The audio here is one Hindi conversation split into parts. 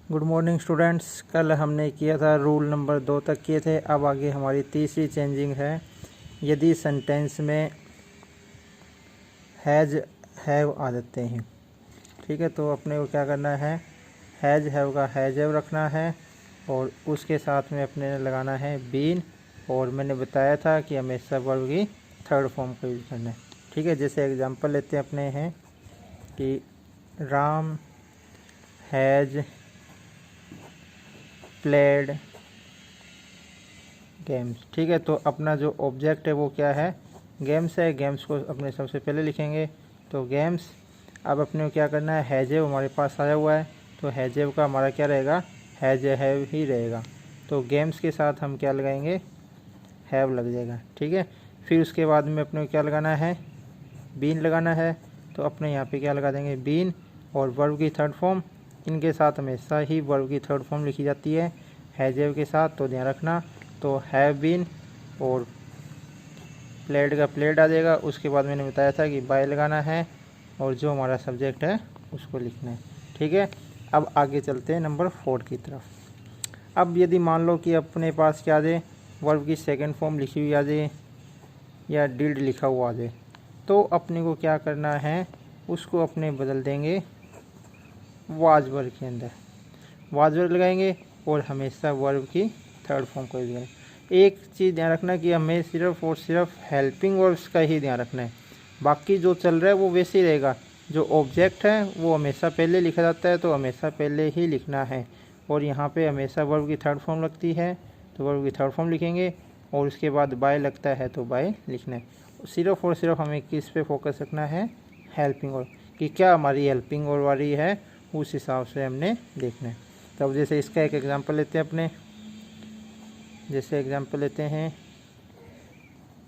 Good morning students. कल हमने किया था रूल नंबर 2 तक किए थे। अब आगे हमारी तीसरी चेंजिंग है। यदि सेंटेंस में हैज़ हैव आ जाते हैं, ठीक है, तो अपने को क्या करना है, हैज़ हैव का हैज़ हैव रखना है और उसके साथ में अपने ने लगाना है बीन। और मैंने बताया था कि हमेशा वर्ब की थर्ड फॉर्म का यूज़ करना है, ठीक है। जैसे एग्जांपल लेते हैं अपने हैं कि राम हैज़ प्लेड गेम्स, ठीक है। तो अपना जो ऑब्जेक्ट है वो क्या है, गेम्स है। गेम्स को अपने सबसे पहले लिखेंगे, तो गेम्स। अब अपने को क्या करना है, हैजेव हमारे पास आया हुआ है, तो हैजेव का हमारा क्या रहेगा, हैज हैव ही रहेगा। तो गेम्स के साथ हम क्या लगाएंगे, हैव लग जाएगा, ठीक है। फिर उसके बाद में अपने को क्या लगाना है, बीन लगाना है। तो अपने यहाँ पे क्या लगा देंगे, बीन और वर्ब की थर्ड फॉर्म। इनके साथ हमेशा ही वर्ब की थर्ड फॉर्म लिखी जाती है हैजेव के साथ, तो ध्यान रखना। तो हैव बीन और प्लेड का प्लेड आ जाएगा। उसके बाद मैंने बताया था कि बाय लगाना है और जो हमारा सब्जेक्ट है उसको लिखना है, ठीक है। अब आगे चलते हैं नंबर 4 की तरफ। अब यदि मान लो कि अपने पास क्या आ जाए, वर्ब की सेकेंड फॉर्म लिखी हुई आ जाए या डिड लिखा हुआ आ जाए, तो अपने को क्या करना है, उसको अपने बदल देंगे वाज वर्ब के अंदर। वाज वर्ब लगाएंगे और हमेशा वर्ब की थर्ड फॉर्म को यूज करें। एक चीज़ ध्यान रखना कि हमें सिर्फ और सिर्फ हेल्पिंग वर्ब्स का ही ध्यान रखना है, बाकी जो चल रहा है वो वैसे ही रहेगा। जो ऑब्जेक्ट है वो हमेशा पहले लिखा जाता है, तो हमेशा पहले ही लिखना है। और यहाँ पे हमेशा वर्ब की थर्ड फॉर्म लगती है, तो वर्ब की थर्ड फॉर्म लिखेंगे और उसके बाद बाय लगता है तो बाय लिखना है। सिर्फ और सिर्फ हमें किस पे फोकस रखना है, हेल्पिंग वर्ब, कि क्या हमारी हेल्पिंग वर्ब वाली है, उस हिसाब से हमने देखना है। तब जैसे इसका एक एग्जांपल लेते हैं अपने, जैसे एग्जांपल लेते हैं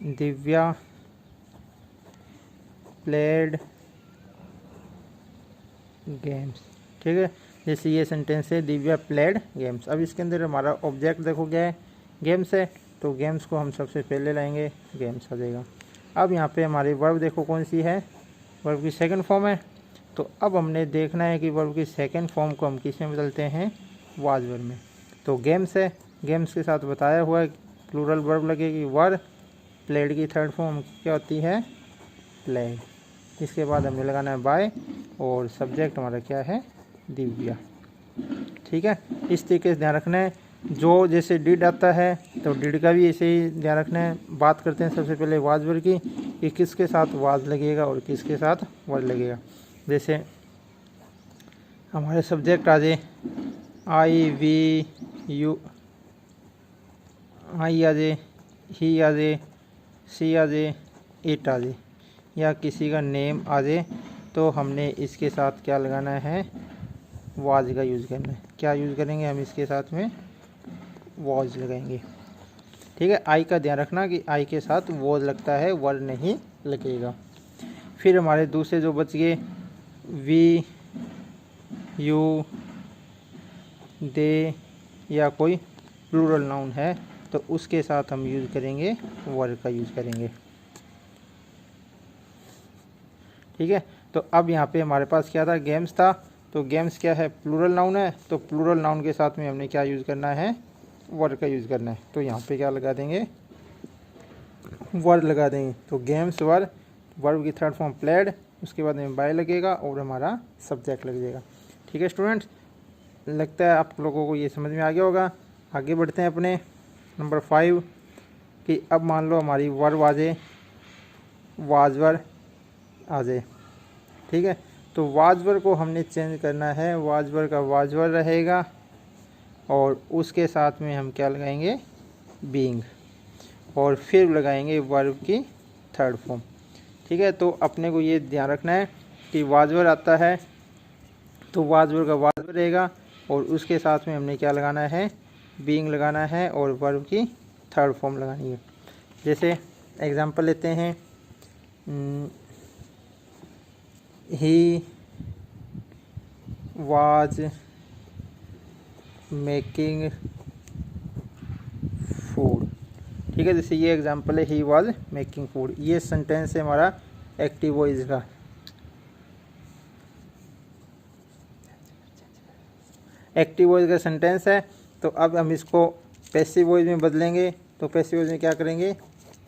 दिव्या प्लेड गेम्स, ठीक है। जैसे ये सेंटेंस है दिव्या प्लेड गेम्स। अब इसके अंदर हमारा ऑब्जेक्ट देखो क्या है, गेम्स है, तो गेम्स को हम सबसे पहले लाएंगे, गेम्स आ जाएगा। अब यहाँ पे हमारी वर्ब देखो कौन सी है, वर्ब की सेकंड फॉर्म है। तो अब हमने देखना है कि वर्ब की सेकंड फॉर्म को हम किस में बदलते हैं, वाज वर्ब में। तो गेम्स है, गेम्स के साथ बताया हुआ है प्लूरल वर्ब लगेगी वर। प्लेड की थर्ड फॉर्म क्या होती है, प्लेड। इसके बाद हमें लगाना है बाय और सब्जेक्ट हमारा क्या है, दिव्या, ठीक है। इस तरीके से ध्यान रखना है। जो जैसे डिड आता है तो डिड का भी ऐसे ही ध्यान रखना है। बात करते हैं सबसे पहले वाज वर्ब की, कि किसके साथ वाज लगेगा और किसके साथ वर लगेगा। जैसे हमारे सब्जेक्ट आ जाए आई वी यू, आई आ जाए, ही आ जाए, सी आ जाए, इट आ जाए, या किसी का नेम आ जाए, तो हमने इसके साथ क्या लगाना है, वाज का यूज़ करना है। क्या यूज़ करेंगे हम इसके साथ में, वाज लगाएंगे, ठीक है। आई का ध्यान रखना कि आई के साथ वॉज लगता है, वर नहीं लगेगा। फिर हमारे दूसरे जो बच गए वी यू दे या कोई प्लूरल नाउन है, तो उसके साथ हम यूज़ करेंगे, वर का यूज़ करेंगे, ठीक है। तो अब यहाँ पे हमारे पास क्या था, गेम्स था। तो गेम्स क्या है, प्लूरल नाउन है, तो प्लूरल नाउन के साथ में हमने क्या यूज़ करना है, वर का यूज़ करना है। तो यहाँ पे क्या लगा देंगे, वर लगा देंगे। तो गेम्स वर, वर्ब की थर्ड फॉर्म प्लेड, उसके बाद में बाय लगेगा और हमारा सब्जेक्ट लग जाएगा, ठीक है स्टूडेंट्स। लगता है आप लोगों को ये समझ में आ गया होगा। आगे बढ़ते हैं अपने नंबर 5 कि अब मान लो हमारी वर्ब आ जाए, वाज वर्ब आ जाए, ठीक है। तो वाज वर्ब को हमने चेंज करना है, वाज वर्ब का वाज वर्ब रहेगा और उसके साथ में हम क्या लगाएंगे, बीइंग, और फिर लगाएंगे वर्ब की थर्ड फॉर्म, ठीक है। तो अपने को ये ध्यान रखना है कि वाज वर्ब आता है तो वाज वर्ब का वाज वर्ब रहेगा और उसके साथ में हमने क्या लगाना है, बीइंग लगाना है और वर्ब की थर्ड फॉर्म लगानी है। जैसे एग्जांपल लेते हैं ही वाज मेकिंग फूड, ठीक है। जैसे ये एग्जांपल है ही वाज मेकिंग फूड, ये सेंटेंस है हमारा एक्टिव वॉइस का। एक्टिव वॉइस का सेंटेंस है। तो अब हम इसको पैसिव वॉइस में बदलेंगे। तो पैसिव वॉइस में क्या करेंगे,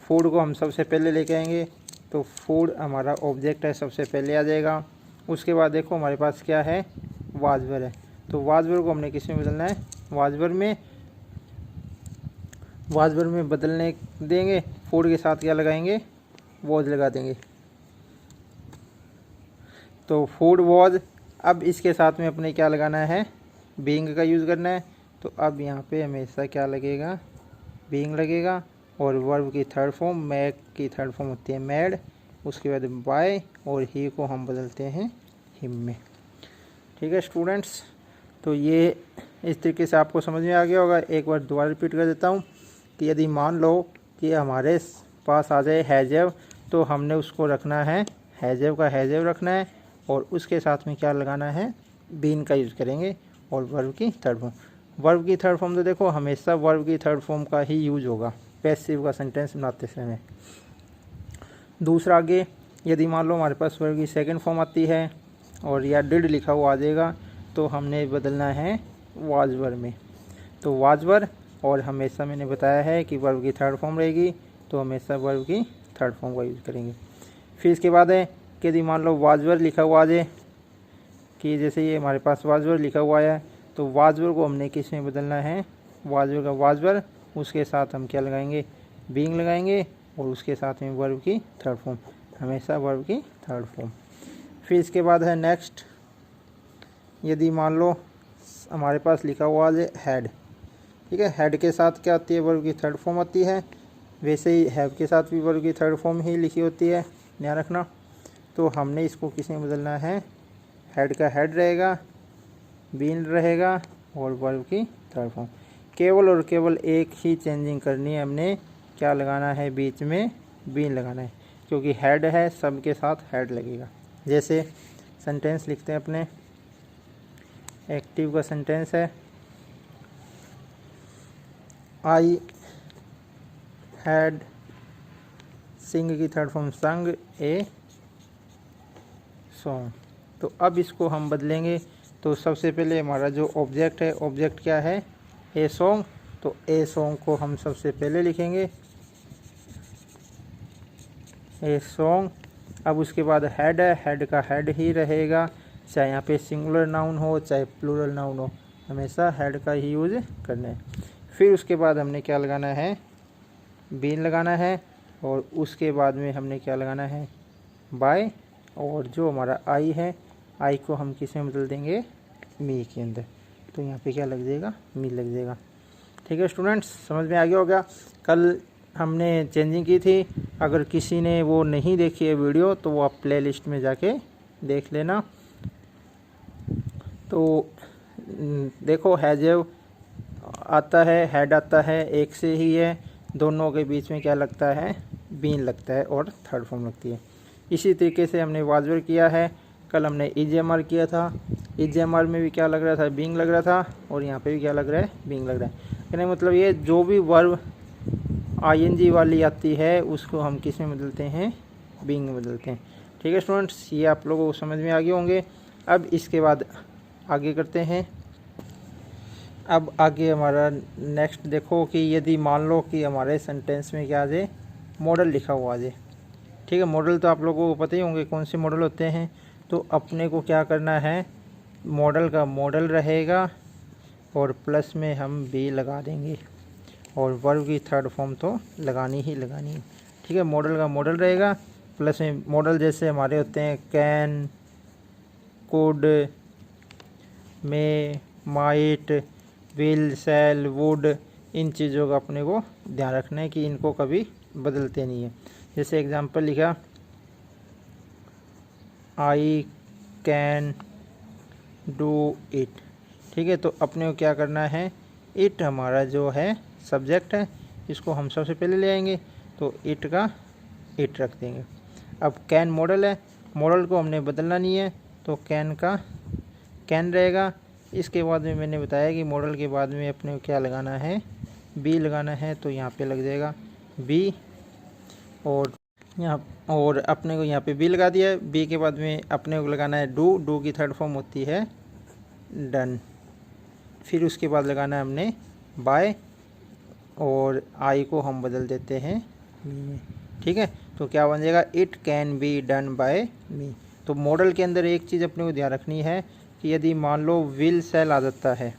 फूड को हम सबसे पहले लेके आएंगे। तो फूड हमारा ऑब्जेक्ट है, सबसे पहले आ जाएगा। उसके बाद देखो हमारे पास क्या है, वाजवर है। तो वाजवर को हमने किस में बदलना है, वाजवर में बदलने देंगे। फूड के साथ क्या लगाएंगे, वॉज लगा देंगे। तो फूड वॉज। अब इसके साथ में अपने क्या लगाना है, बीइंग का यूज़ करना है। तो अब यहाँ पे हमेशा क्या लगेगा, बीइंग लगेगा। और वर्ब की थर्ड फॉर्म, मैक की थर्ड फॉर्म होती है मैड। उसके बाद बाय और ही को हम बदलते हैं हिम में। ठीक है स्टूडेंट्स, तो ये इस तरीके से आपको समझ में आ गया होगा। एक बार दोबारा रिपीट कर देता हूँ कि यदि मान लो कि हमारे पास आ जाए हैज़ेव, तो हमने उसको रखना है, हैज़ेव का हैज़ेव रखना है और उसके साथ में क्या लगाना है, बीन का यूज़ करेंगे। और वर्ब की थर्ड फॉर्म, वर्ब की थर्ड फॉर्म तो देखो हमेशा वर्ब की थर्ड फॉर्म का ही यूज होगा पैसिव का सेंटेंस बनाते समय। दूसरा आगे, यदि मान लो हमारे पास वर्ब की सेकंड फॉर्म आती है और या डिड लिखा हुआ आ जाएगा, तो हमने बदलना है वाजवर में। तो वाजवर, और हमेशा मैंने बताया है कि वर्ब की थर्ड फॉर्म रहेगी, तो हमेशा वर्ब की थर्ड फॉर्म का यूज़ करेंगे। फिर इसके बाद है कि यदि मान लो वाजवर लिखा हुआ आ जाए, कि जैसे ये हमारे पास वाजवर लिखा हुआ है, तो वाजवर को हमने किस में बदलना है, वाजवर का वाजवर, उसके साथ हम क्या लगाएंगे, बीइंग लगाएंगे और उसके साथ में वर्ब की थर्ड फॉर्म, हमेशा वर्ब की थर्ड फॉर्म। फिर इसके बाद है नेक्स्ट, यदि मान लो हमारे पास लिखा हुआ है हेड। ठीक है, हेड के साथ क्या आती है, वर्ब की थर्ड फॉर्म आती है। वैसे ही हैव के साथ भी वर्ब की थर्ड फॉर्म ही लिखी होती है, ध्यान रखना। तो हमने इसको किस में बदलना है, हेड का हेड रहेगा, बीन रहेगा और वर्ब की थर्ड फॉर्म। केवल और केवल एक ही चेंजिंग करनी है, हमने क्या लगाना है, बीच में बीन लगाना है, क्योंकि हेड है सब के साथ हेड लगेगा। जैसे सेंटेंस लिखते हैं अपने, एक्टिव का सेंटेंस है, आई हैड, सिंग की थर्ड फॉर्म संग, ए सॉन्ग। तो अब इसको हम बदलेंगे। तो सबसे पहले हमारा जो ऑब्जेक्ट है, ऑब्जेक्ट क्या है, ए सॉन्ग। तो ए सॉन्ग को हम सबसे पहले लिखेंगे, ए सॉन्ग। अब उसके बाद हेड है, हेड का हेड ही रहेगा, चाहे यहाँ पे सिंगुलर नाउन हो चाहे प्लूरल नाउन हो, हमेशा हेड का ही यूज करना है। फिर उसके बाद हमने क्या लगाना है, बीन लगाना है और उसके बाद में हमने क्या लगाना है, बाय। और जो हमारा आई है, आई को हम किस में बदल देंगे, मी के अंदर। तो यहाँ पे क्या लग जाएगा, मी लग जाएगा। ठीक है स्टूडेंट्स, समझ में आ गया होगा। कल हमने चेंजिंग की थी, अगर किसी ने वो नहीं देखी है वीडियो, तो वो आप प्लेलिस्ट में जाके देख लेना। तो देखो हैज़ेव आता है, हेड आता है, एक से ही है, दोनों के बीच में क्या लगता है, बीन लगता है और थर्ड फॉर्म लगती है। इसी तरीके से हमने वाजवर किया है, कल हमने ईजेएमआर किया था। ईजेएमआर में भी क्या लग रहा था, बीइंग लग रहा था, और यहाँ पे भी क्या लग रहा है, बीइंग लग रहा है। कहने मतलब ये जो भी वर्ब आईएनजी वाली आती है उसको हम किस में बदलते हैं, बीइंग में बदलते हैं। ठीक है स्टूडेंट्स, ये आप लोगों को समझ में आ गए होंगे। अब इसके बाद आगे करते हैं। अब आगे हमारा नेक्स्ट देखो कि यदि मान लो कि हमारे सेंटेंस में क्या आ जाए, मॉडल लिखा हुआ आ जाए। ठीक है, मॉडल तो आप लोगों को पता ही होंगे कौन से मॉडल होते हैं। तो अपने को क्या करना है, मॉडल का मॉडल रहेगा और प्लस में हम बी लगा देंगे और वर्ब की थर्ड फॉर्म तो लगानी ही लगानी है। ठीक है, मॉडल का मॉडल रहेगा, प्लस में मॉडल जैसे हमारे होते हैं can, could, may, might, will, shall, would, इन चीज़ों का अपने को ध्यान रखना है कि इनको कभी बदलते नहीं है। जैसे एग्जांपल लिखा, आई कैन डू इट। ठीक है, तो अपने को क्या करना है, इट हमारा जो है सब्जेक्ट है, इसको हम सबसे पहले ले आएंगे, तो इट का इट रख देंगे। अब कैन मॉडल है, मॉडल को हमने बदलना नहीं है, तो कैन का कैन रहेगा। इसके बाद में मैंने बताया कि मॉडल के बाद में अपने को क्या लगाना है, बी लगाना है, तो यहाँ पे लग जाएगा बी, और यहाँ और अपने को यहाँ पे बी लगा दिया। बी के बाद में अपने को लगाना है डू, डू की थर्ड फॉर्म होती है डन। फिर उसके बाद लगाना है हमने बाय, और आई को हम बदल देते हैं मी में। ठीक है, तो क्या बन जाएगा, it can be done by me. तो मॉडल के अंदर एक चीज़ अपने को ध्यान रखनी है कि यदि मान लो विल सेल आ जाता है,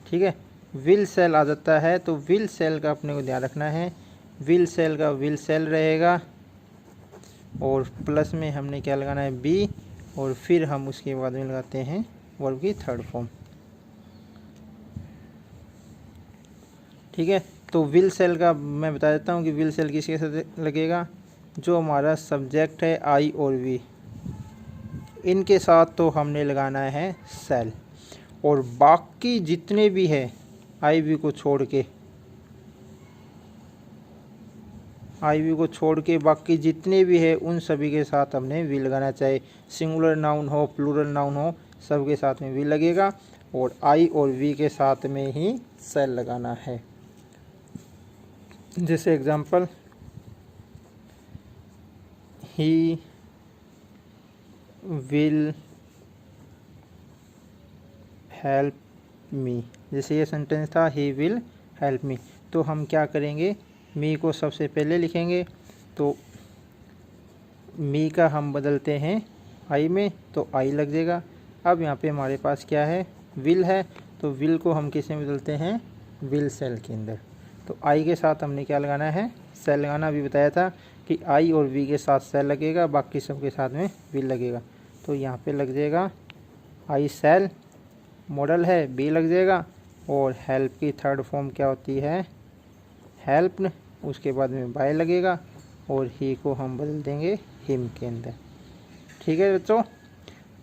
ठीक है, विल सेल आ जाता है, तो विल सेल का अपने को ध्यान रखना है, विल सेल का विल सेल रहेगा, और प्लस में हमने क्या लगाना है, बी, और फिर हम उसके बाद में लगाते हैं वर्ब की थर्ड फॉर्म। ठीक है, तो विल सेल का मैं बता देता हूँ कि विल सेल किसके साथ लगेगा, जो हमारा सब्जेक्ट है आई और वी, इनके साथ तो हमने लगाना है सेल, और बाकी जितने भी है आई वी को छोड़ के, आई वी को छोड़ के बाकी जितने भी है उन सभी के साथ हमने वी लगाना, चाहे सिंगुलर नाउन हो प्लूरल नाउन हो, सबके साथ में वी लगेगा, और आई और वी के साथ में ही सेल लगाना है। जैसे example, he will help me, जैसे ये सेंटेंस था ही विल हेल्प मी, तो हम क्या करेंगे, मी को सबसे पहले लिखेंगे, तो मी का हम बदलते हैं आई में, तो आई लग जाएगा। अब यहाँ पे हमारे पास क्या है, विल है, तो विल को हम किस में बदलते हैं, विल सेल के अंदर, तो आई के साथ हमने क्या लगाना है, सेल लगाना। अभी बताया था कि आई और वी के साथ सेल लगेगा, बाकी सब के साथ में विल लगेगा, तो यहाँ पे लग जाएगा आई सेल, मॉडल है बी लग जाएगा, और हेल्प की थर्ड फॉर्म क्या होती है, हेल्प, उसके बाद में बाय लगेगा, और ही को हम बदल देंगे हिम के अंदर। ठीक है बच्चों,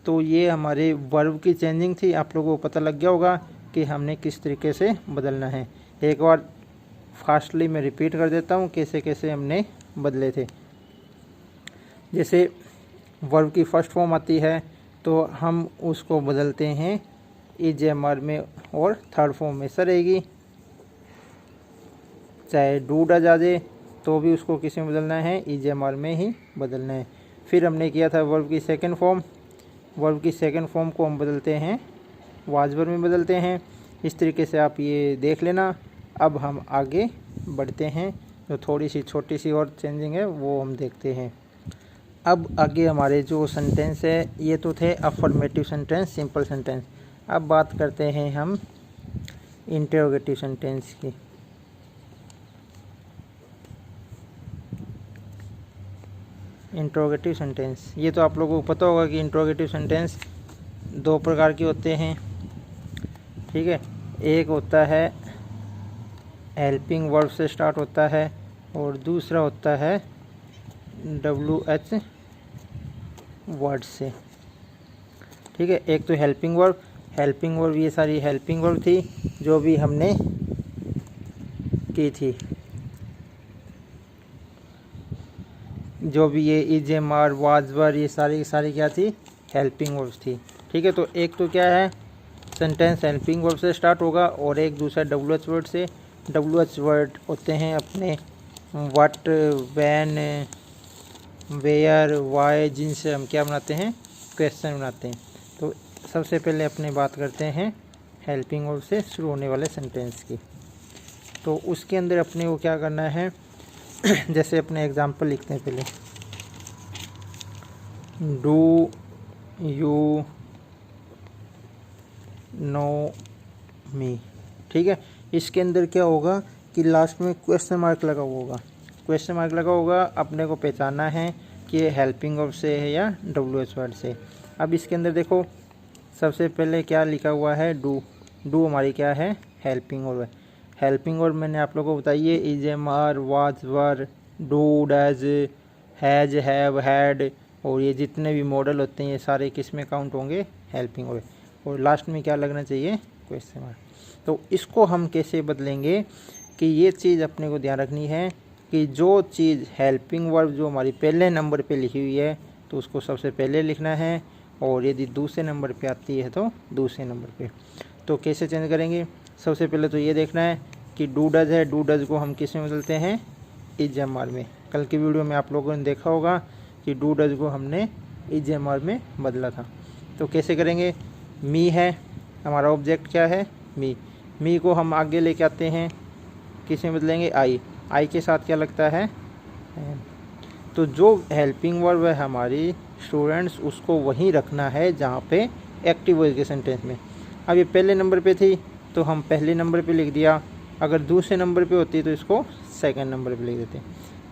तो ये हमारे वर्ब की चेंजिंग थी, आप लोगों को पता लग गया होगा कि हमने किस तरीके से बदलना है। एक बार फास्टली मैं रिपीट कर देता हूँ कैसे कैसे हमने बदले थे। जैसे वर्ब की फर्स्ट फॉर्म आती है तो हम उसको बदलते हैं ईजेएमआर में, और थर्ड फॉर्म में ऐसा रहेगी, चाहे डू डज आ जाए तो भी उसको किस में बदलना है, ईजेएमआर में ही बदलना है। फिर हमने किया था वर्ब की सेकंड फॉर्म, वर्ब की सेकंड फॉर्म को हम बदलते हैं वाज वर्ब में बदलते हैं। इस तरीके से आप ये देख लेना। अब हम आगे बढ़ते हैं, जो थोड़ी सी छोटी सी और चेंजिंग है वो हम देखते हैं। अब आगे हमारे जो सेंटेंस है, ये तो थे अफर्मेटिव सेंटेंस, सिंपल सेंटेंस। अब बात करते हैं हम इंटरोगेटिव सेंटेंस की। इंटरोगेटिव सेंटेंस, ये तो आप लोगों को पता होगा कि इंटरोगेटिव सेंटेंस दो प्रकार के होते हैं। ठीक है, एक होता है हेल्पिंग वर्ब से स्टार्ट होता है, और दूसरा होता है WH वर्ड से। ठीक है, एक तो हेल्पिंग वर्ब, ये सारी हेल्पिंग वर्ब थी जो भी हमने की थी, जो भी ये ईजेएमआर वाज वर ये सारी क्या थी, हेल्पिंग वर्ब्स थी। ठीक है, तो एक तो क्या है, सेंटेंस हेल्पिंग वर्ब से स्टार्ट होगा, और एक दूसरा WH वर्ड से। WH वर्ड होते हैं अपने व्हाट, व्हेन, वेयर, वाई, जिनसे हम क्या बनाते हैं, क्वेश्चन बनाते हैं। तो सबसे पहले अपने बात करते हैं हेल्पिंग वर्ब से शुरू होने वाले सेंटेंस की। तो उसके अंदर अपने को क्या करना है जैसे अपने एग्जांपल लिखते हैं पहले, डू यू नो मी। ठीक है, इसके अंदर क्या होगा कि लास्ट में क्वेश्चन मार्क लगा हुआ होगा, क्वेश्चन मार्क लगा होगा। अपने को पहचानना है कि ये हेल्पिंग वर्ब से है या WH वर्ड से। अब इसके अंदर देखो, सबसे पहले क्या लिखा हुआ है, डू हमारी क्या है, हेल्पिंग वर्ब है। हेल्पिंग वर्ब मैंने आप लोगों को बताई है ईजेएमआर, was were, do, does, has, have, had, और ये जितने भी मॉडल होते हैं ये सारे किस में काउंट होंगे, हेल्पिंग वर्ब। और लास्ट में क्या लगना चाहिए, क्वेश्चन मार्क। तो इसको हम कैसे बदलेंगे कि ये चीज़ अपने को ध्यान रखनी है कि जो चीज़ हेल्पिंग वर्ब जो हमारी पहले नंबर पे लिखी हुई है तो उसको सबसे पहले लिखना है, और यदि दूसरे नंबर पे आती है तो दूसरे नंबर पे। तो कैसे चेंज करेंगे, सबसे पहले तो ये देखना है कि डू डज है, डू डज को हम किस में बदलते हैं, ईजेएमआर में। कल की वीडियो में आप लोगों ने देखा होगा कि डू डज को हमने ईजेएमआर में बदला था। तो कैसे करेंगे, मी है, हमारा ऑब्जेक्ट क्या है, मी को हम आगे लेके आते हैं, किस में बदलेंगे, आई के साथ क्या लगता है, तो जो हेल्पिंग वर्ब है हमारी स्टूडेंट्स, उसको वहीं रखना है जहाँ पे एक्टिव वॉइस के सेंटेंस में। अब ये पहले नंबर पे थी तो हम पहले नंबर पे लिख दिया, अगर दूसरे नंबर पे होती तो इसको सेकंड नंबर पे लिख देते।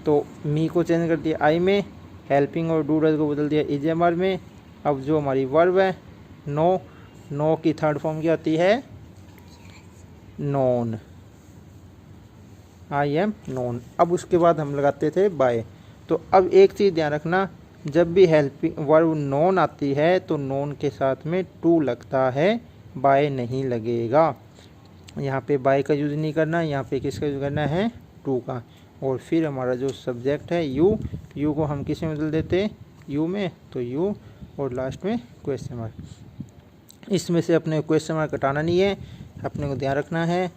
तो मी को चेंज कर दिया आई में, हेल्पिंग और डूडल को बदल दिया इजेमआर में। अब जो हमारी वर्ब है नो की थर्ड फॉर्म क्या आती है, नोन, आई एम नोन। अब उसके बाद हम लगाते थे बाय। तो अब एक चीज़ ध्यान रखना, जब भी हेल्पिंग वर्ब नोन आती है तो नोन के साथ में टू लगता है, बाय नहीं लगेगा। यहाँ पे बाय का यूज़ नहीं करना, यहाँ पे किसका यूज़ करना है, टू का। और फिर हमारा जो सब्जेक्ट है यू को हम किस में बदल देते, यू में, तो यू और लास्ट में क्वेश्चन मार्क। इसमें से अपने क्वेश्चन मार्क हटाना नहीं है, अपने को ध्यान रखना है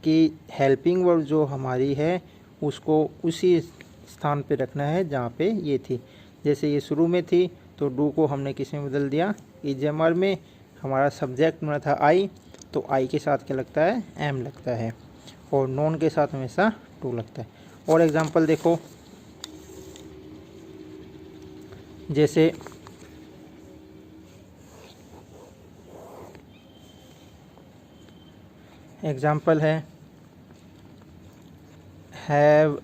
कि हेल्पिंग वर्ब जो हमारी है उसको उसी स्थान पे रखना है जहाँ पे ये थी। जैसे ये शुरू में थी तो डू को हमने किस में बदल दिया, इजेमआर में। हमारा सब्जेक्ट में था आई, तो आई के साथ क्या लगता है, एम लगता है, और नॉन के साथ हमेशा टू लगता है। और एग्जांपल देखो, जैसे एग्जांपल है have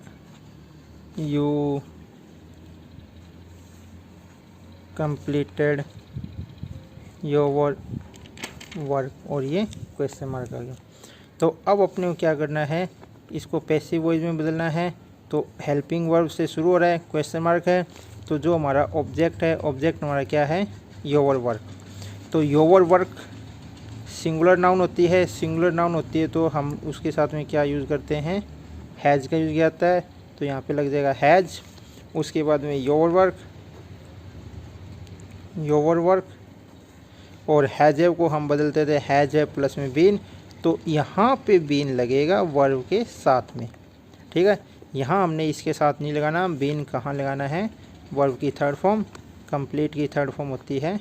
you completed your work, और ये क्वेश्चन मार्क आ गया। तो अब अपने को क्या करना है, इसको पैसिव वॉइस में बदलना है। तो हेल्पिंग वर्ब से शुरू हो रहा है, क्वेश्चन मार्क है, तो जो हमारा ऑब्जेक्ट है, ऑब्जेक्ट हमारा क्या है, योर वर्क। तो योर वर्क सिंगुलर नाउन होती है, सिंगुलर नाउन होती है तो हम उसके साथ में क्या यूज़ करते हैं, हैज़ का यूज़ किया जाता है। तो यहाँ पे लग जाएगा हैज़, उसके बाद में योर वर्क, और हैज़ को हम बदलते थे हैज़ प्लस में बीन, तो यहाँ पे बीन लगेगा वर्ब के साथ में, ठीक है। यहाँ हमने इसके साथ नहीं लगाना, बीन कहाँ लगाना है, वर्ब की थर्ड फॉर्म, कंप्लीट की थर्ड फॉर्म होती है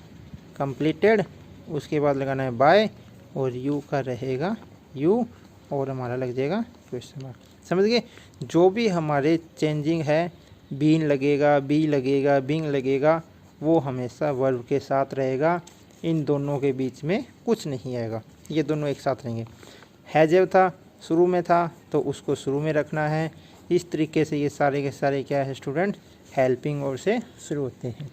कंप्लीटेड, उसके बाद लगाना है बाय, और यू का रहेगा यू, और हमारा लग जाएगा क्वेश्चन मार्क। समझ गए, जो भी हमारे चेंजिंग है, बीन लगेगा, बी लगेगा, बिंग लगेगा, वो हमेशा वर्ब के साथ रहेगा, इन दोनों के बीच में कुछ नहीं आएगा, ये दोनों एक साथ रहेंगे। हैजेव था, शुरू में था, तो उसको शुरू में रखना है। इस तरीके से ये सारे के सारे क्या है स्टूडेंट, हेल्पिंग वर्ब से शुरू होते हैं।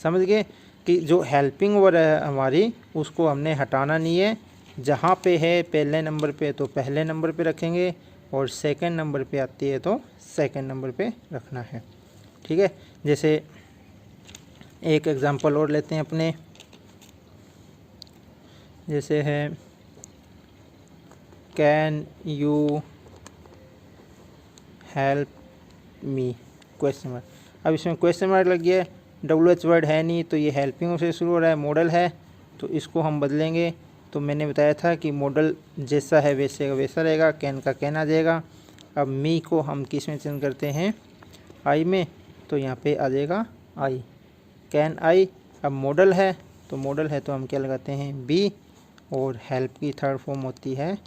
समझ गए कि जो हेल्पिंग वर्ब है हमारी, उसको हमने हटाना नहीं है, जहाँ पे है पहले नंबर पे तो पहले नंबर पे रखेंगे, और सेकंड नंबर पे आती है तो सेकंड नंबर पे रखना है, ठीक है। जैसे एक एग्जांपल और लेते हैं अपने, जैसे है can you help me, question mark. अब इसमें क्वेश्चन मार्क लग गया, WH वर्ड है नहीं, तो ये हेल्पिंग से शुरू हो रहा है, मॉडल है, तो इसको हम बदलेंगे। तो मैंने बताया था कि मॉडल जैसा है वैसे का वैसा रहेगा, कैन का कैन आ जाएगा। अब मी को हम किस में चेंज करते हैं, आई में, तो यहाँ पे आ जाएगा आई, कैन आई। अब मॉडल है, तो मॉडल है तो हम क्या लगाते हैं, बी, और हेल्प की थर्ड फॉर्म होती है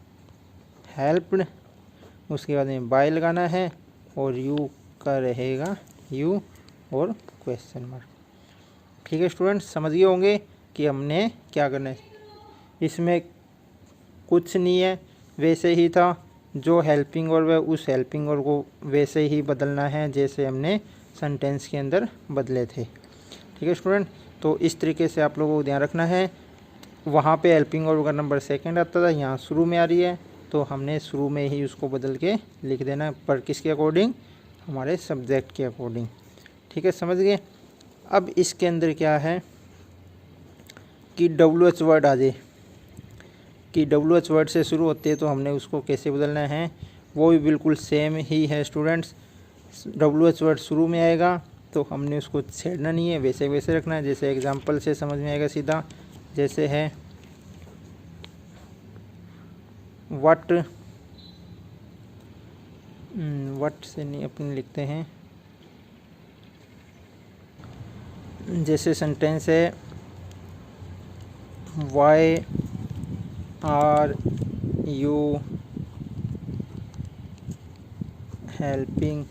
हेल्प्ड, उसके बाद में बाय लगाना है, और यू का रहेगा यू, और क्वेश्चन मार्क। ठीक है स्टूडेंट्स, समझ गए होंगे कि हमने क्या करना है। इसमें कुछ नहीं है, वैसे ही था, जो हेल्पिंग वर्ब है उस हेल्पिंग वर्ब को वैसे ही बदलना है जैसे हमने सेंटेंस के अंदर बदले थे। ठीक है स्टूडेंट, तो इस तरीके से आप लोगों को ध्यान रखना है। वहाँ पे हेल्पिंग वर्ब का नंबर सेकंड आता था, यहाँ शुरू में आ रही है, तो हमने शुरू में ही उसको बदल के लिख देना, पर किसके अकॉर्डिंग, हमारे सब्जेक्ट के अकॉर्डिंग। ठीक है, समझ गए। अब इसके अंदर क्या है कि WH वर्ड आ जाए, कि WH वर्ड से शुरू होते हैं तो हमने उसको कैसे बदलना है, वो भी बिल्कुल सेम ही है स्टूडेंट्स। WH वर्ड शुरू में आएगा तो हमने उसको छेड़ना नहीं है, वैसे वैसे रखना है। जैसे एग्जांपल से समझ में आएगा सीधा, जैसे है वट से नहीं अपने लिखते हैं, जैसे सेंटेंस है why are you helping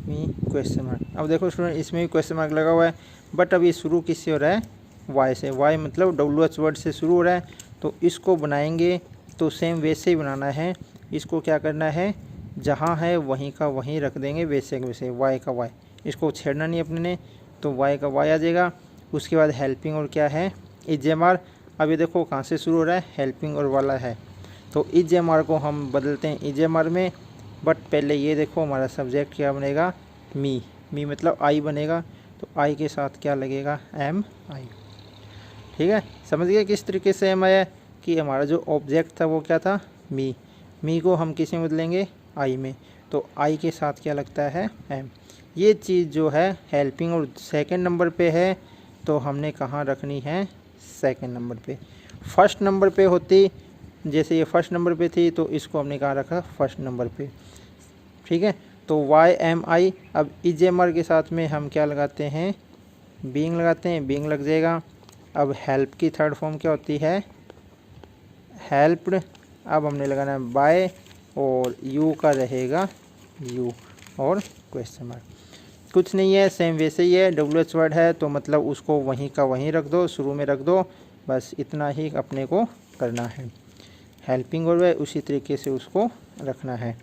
me question mark. अब देखो स्टूडेंट इसमें भी क्वेश्चन मार्क लगा हुआ है, बट अब ये शुरू किससे हो रहा है, वाई से। वाई मतलब WH वर्ड से शुरू हो रहा है, तो इसको बनाएंगे तो सेम वैसे ही बनाना है। इसको क्या करना है, जहाँ है वहीं का वहीं रख देंगे, वैसे का वैसे, वाई का वाई, इसको छेड़ना नहीं अपने ने, तो वाई का वाई आ जाएगा। उसके बाद हेल्पिंग और क्या है, EJMR। अब ये देखो कहाँ से शुरू हो रहा है, हेल्पिंग और वाला है, तो EJMR को हम बदलते हैं EJMR में। बट पहले ये देखो हमारा सब्जेक्ट क्या बनेगा, मी। मी मतलब आई बनेगा, तो आई के साथ क्या लगेगा, MI। ठीक है, समझ गए किस तरीके से MI है कि हमारा जो ऑब्जेक्ट था वो क्या था, मी। मी को हम किस में बदलेंगे, आई में, तो आई के साथ क्या लगता है, M। ये चीज़ जो है हेल्पिंग और सेकंड नंबर पे है, तो हमने कहाँ रखनी है, सेकंड नंबर पे। फर्स्ट नंबर पे होती, जैसे ये फर्स्ट नंबर पे थी, तो इसको हमने कहाँ रखा, फर्स्ट नंबर पे। ठीक है, तो YMI। अब EJMR के साथ में हम क्या लगाते हैं, बीइंग लगाते हैं, बीइंग लग जाएगा। अब हेल्प की थर्ड फॉर्म क्या होती है, हेल्प्ड। अब हमने लगाना है बाय, और यू का रहेगा यू, और क्वेश्चन मार्क। कुछ नहीं है, सेम वैसे ही है, WH वर्ड है तो मतलब उसको वहीं का वहीं रख दो, शुरू में रख दो, बस इतना ही अपने को करना है। हेल्पिंग वर्ड है, उसी तरीके से उसको रखना है।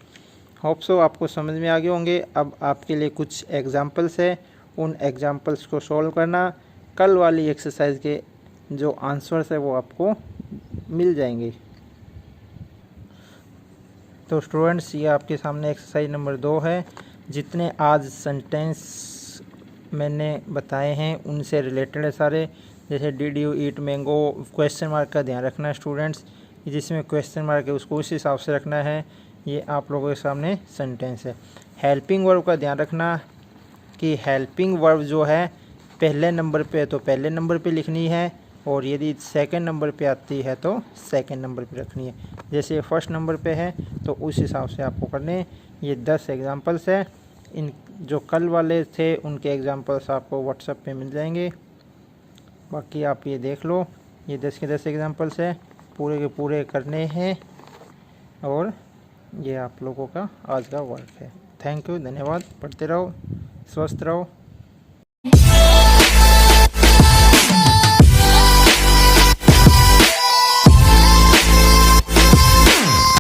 होप सो आपको समझ में आ गए होंगे। अब आपके लिए कुछ एग्जाम्पल्स है, उन एग्जाम्पल्स को सॉल्व करना। कल वाली एक्सरसाइज के जो आंसर्स है वो आपको मिल जाएंगे। तो स्टूडेंट्स ये आपके सामने एक्सरसाइज नंबर 2 है। जितने आज सेंटेंस मैंने बताए हैं उनसे रिलेटेड है सारे, जैसे did you eat mango, question mark का ध्यान रखना है स्टूडेंट्स, जिसमें क्वेश्चन मार्क है उसको उस हिसाब से रखना है। ये आप लोगों के सामने सेंटेंस है। हेल्पिंग वर्ब का ध्यान रखना कि हेल्पिंग वर्ब जो है पहले नंबर पे है तो पहले नंबर पे लिखनी है, और यदि सेकंड नंबर पे आती है तो सेकंड नंबर पे रखनी है। जैसे फर्स्ट नंबर पे है तो उस हिसाब से आपको करने। ये 10 एग्जांपल्स है, इन जो कल वाले थे उनके एग्जांपल्स आपको व्हाट्सएप पे मिल जाएंगे। बाकी आप ये देख लो, ये 10 के 10 एग्जांपल्स है, पूरे के पूरे करने हैं, और ये आप लोगों का आज का वर्क है। थैंक यू, धन्यवाद। पढ़ते रहो, स्वस्थ रहो।